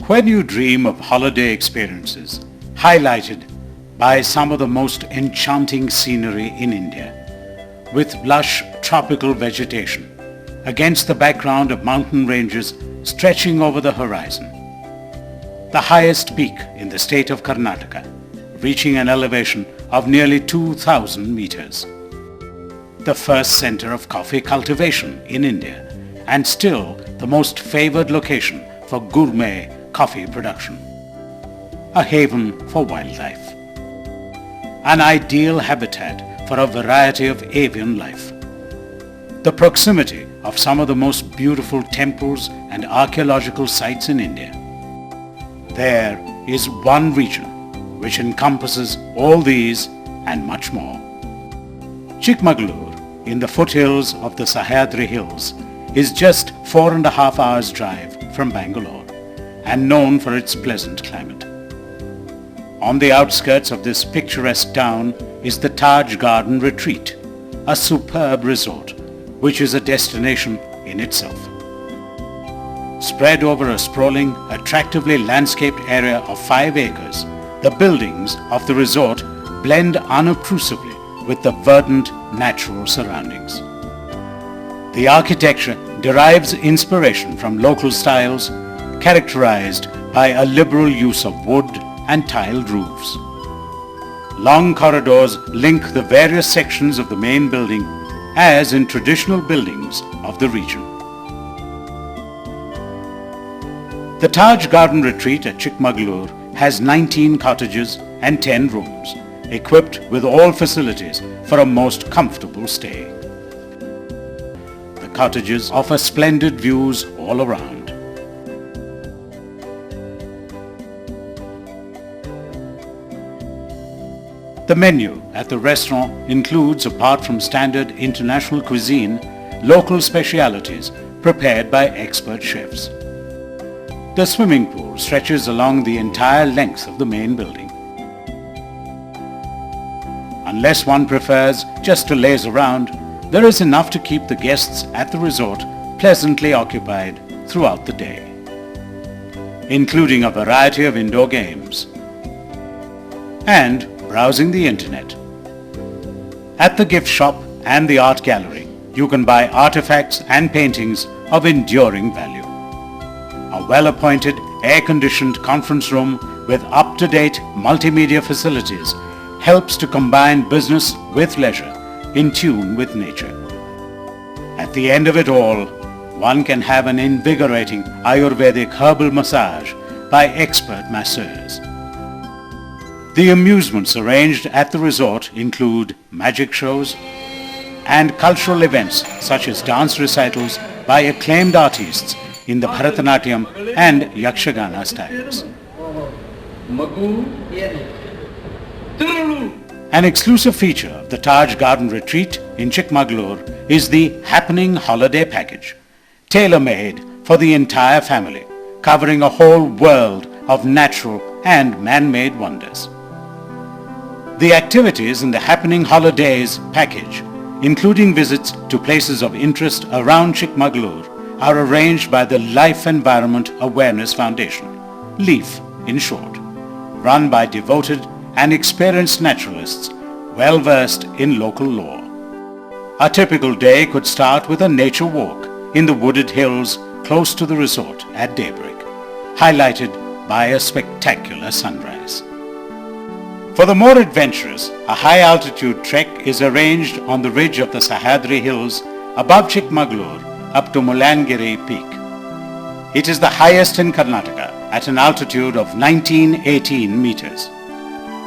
When you dream of holiday experiences, highlighted by some of the most enchanting scenery in India, with lush tropical vegetation, against the background of mountain ranges stretching over the horizon, the highest peak in the state of Karnataka, reaching an elevation of nearly 2,000 meters, the first center of coffee cultivation in India, and still the most favored location for gourmet coffee production, a haven for wildlife, an ideal habitat for a variety of avian life, the proximity of some of the most beautiful temples and archaeological sites in India. There is one region which encompasses all these and much more. Chikmagalur, in the foothills of the Sahyadri Hills, is just 4.5 hours drive from Bangalore and known for its pleasant climate. On the outskirts of this picturesque town is the Taj Garden Retreat, a superb resort which is a destination in itself. Spread over a sprawling, attractively landscaped area of 5 acres, the buildings of the resort blend unobtrusively with the verdant natural surroundings. The architecture derives inspiration from local styles characterized by a liberal use of wood and tiled roofs. Long corridors link the various sections of the main building as in traditional buildings of the region. The Taj Garden Retreat at Chikmagalur has 19 cottages and 10 rooms, equipped with all facilities for a most comfortable stay. The cottages offer splendid views all around. The menu at the restaurant includes, apart from standard international cuisine, local specialities prepared by expert chefs. The swimming pool stretches along the entire length of the main building. Unless one prefers just to laze around, there is enough to keep the guests at the resort pleasantly occupied throughout the day, including a variety of indoor games and browsing the internet. At the gift shop and the art gallery, you can buy artifacts and paintings of enduring value. A well-appointed, air-conditioned conference room with up-to-date multimedia facilities helps to combine business with leisure in tune with nature. At the end of it all, one can have an invigorating Ayurvedic herbal massage by expert masseurs. The amusements arranged at the resort include magic shows and cultural events such as dance recitals by acclaimed artists in the Bharatanatyam and Yakshagana styles. An exclusive feature of the Taj Garden Retreat in Chikmagalur is the Happening Holiday Package, tailor-made for the entire family, covering a whole world of natural and man-made wonders. The activities in the Happening Holidays package, including visits to places of interest around Chikmagalur, are arranged by the Life Environment Awareness Foundation, LEAF in short, run by devoted and experienced naturalists well versed in local lore. A typical day could start with a nature walk in the wooded hills close to the resort at daybreak, highlighted by a spectacular sunrise. For the more adventurous, a high-altitude trek is arranged on the ridge of the Sahyadri Hills above Chikmagalur up to Mulangiri Peak. It is the highest in Karnataka at an altitude of 1918 meters.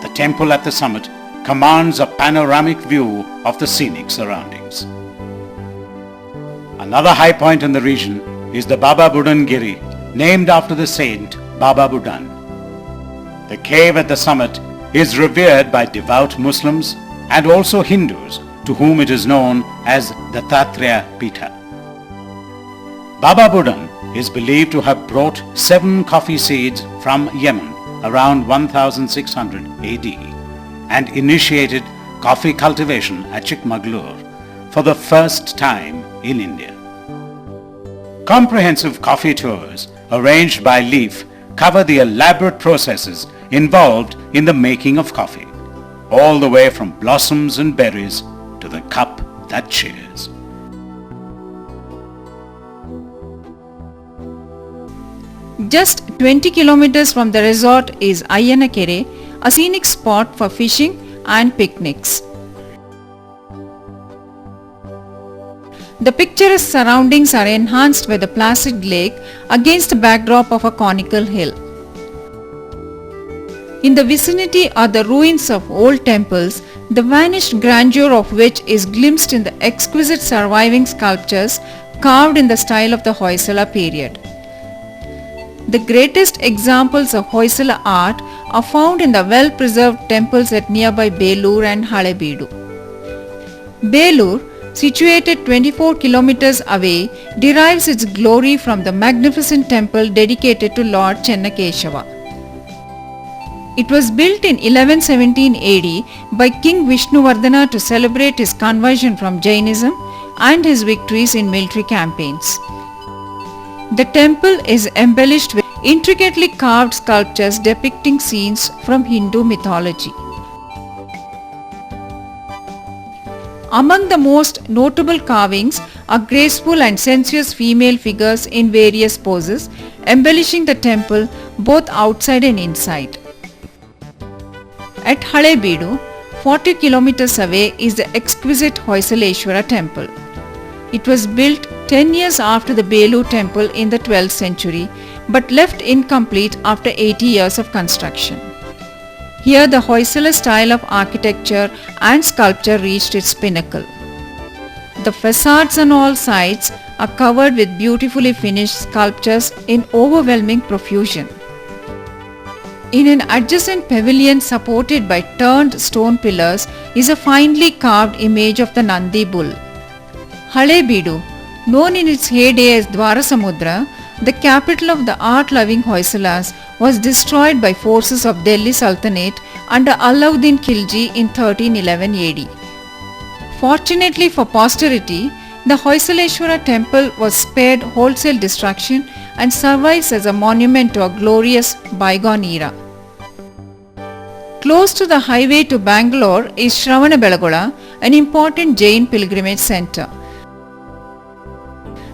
The temple at the summit commands a panoramic view of the scenic surroundings. Another high point in the region is the Baba Budan Giri, named after the saint Baba Budan. The cave at the summit is revered by devout Muslims and also Hindus, to whom it is known as the Dattatreya Pitha. Baba Budan is believed to have brought 7 coffee seeds from Yemen around 1600 AD and initiated coffee cultivation at Chikmagalur for the first time in India. Comprehensive coffee tours arranged by LEAF cover the elaborate processes involved in the making of coffee, all the way from blossoms and berries to the cup that cheers. Just 20 kilometers from the resort is Ayyanakere, a scenic spot for fishing and picnics. The picturesque surroundings are enhanced by the placid lake against the backdrop of a conical hill. In the vicinity are the ruins of old temples, the vanished grandeur of which is glimpsed in the exquisite surviving sculptures carved in the style of the Hoysala period. The greatest examples of Hoysala art are found in the well-preserved temples at nearby Belur and Halebeedu. Belur, situated 24 kilometers away, derives its glory from the magnificent temple dedicated to Lord Chennakeshava. It was built in 1117 AD by King Vishnuvardhana to celebrate his conversion from Jainism and his victories in military campaigns. The temple is embellished with intricately carved sculptures depicting scenes from Hindu mythology. Among the most notable carvings are graceful and sensuous female figures in various poses, embellishing the temple both outside and inside. At Halebeedu, 40 kilometers away, is the exquisite Hoysaleshwara temple. It was built 10 years after the Belur temple in the 12th century, but left incomplete after 80 years of construction. Here the Hoysala style of architecture and sculpture reached its pinnacle. The facades on all sides are covered with beautifully finished sculptures in overwhelming profusion. In an adjacent pavilion supported by turned stone pillars is a finely carved image of the Nandi bull. Halebeedu, known in its heyday as Dwarasamudra, the capital of the art-loving Hoysalas, was destroyed by forces of Delhi Sultanate under Alauddin Khilji in 1311 AD. Fortunately for posterity, the Hoysaleshwara temple was spared wholesale destruction and survives as a monument to a glorious bygone era. Close to the highway to Bangalore is Shravanabelagola, an important Jain pilgrimage center.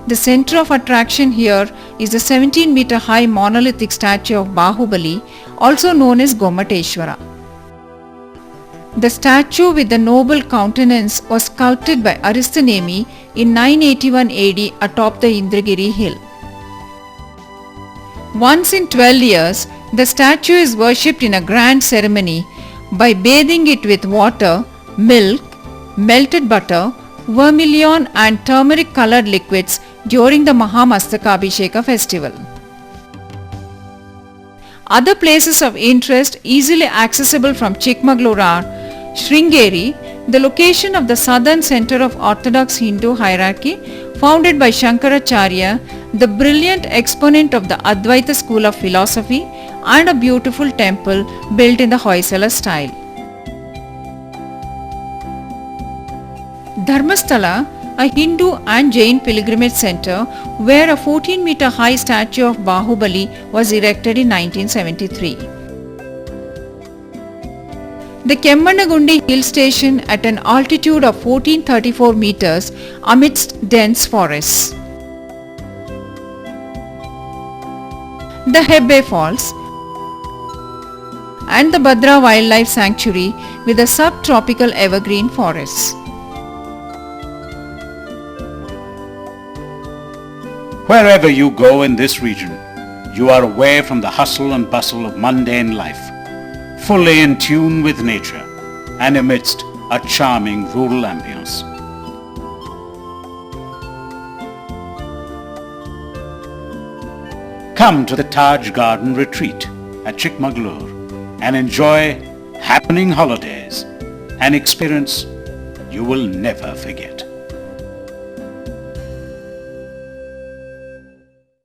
The center of attraction here is the 17-meter high monolithic statue of Bahubali, also known as Gomateshwara. The statue with the noble countenance was sculpted by Aristonemi in 981 AD atop the Indragiri hill. Once in 12 years, the statue is worshipped in a grand ceremony by bathing it with water, milk, melted butter, vermilion and turmeric colored liquids during the Mahamastakabhisheka festival. Other places of interest easily accessible from Chikmagalur are Sringeri, the location of the southern center of Orthodox Hindu hierarchy, founded by Shankaracharya, the brilliant exponent of the Advaita school of philosophy, and a beautiful temple built in the Hoysala style. Dharmasthala, a Hindu and Jain pilgrimage center where a 14-meter high statue of Bahubali was erected in 1973. The Kemmanagundi hill station at an altitude of 1434 meters amidst dense forests. The Hebbe Falls and the Bhadra Wildlife Sanctuary with the subtropical evergreen forests. Wherever you go in this region, you are away from the hustle and bustle of mundane life, fully in tune with nature and amidst a charming rural ambience. Come to the Taj Garden Retreat at Chikmagalur and enjoy happening holidays, an experience you will never forget.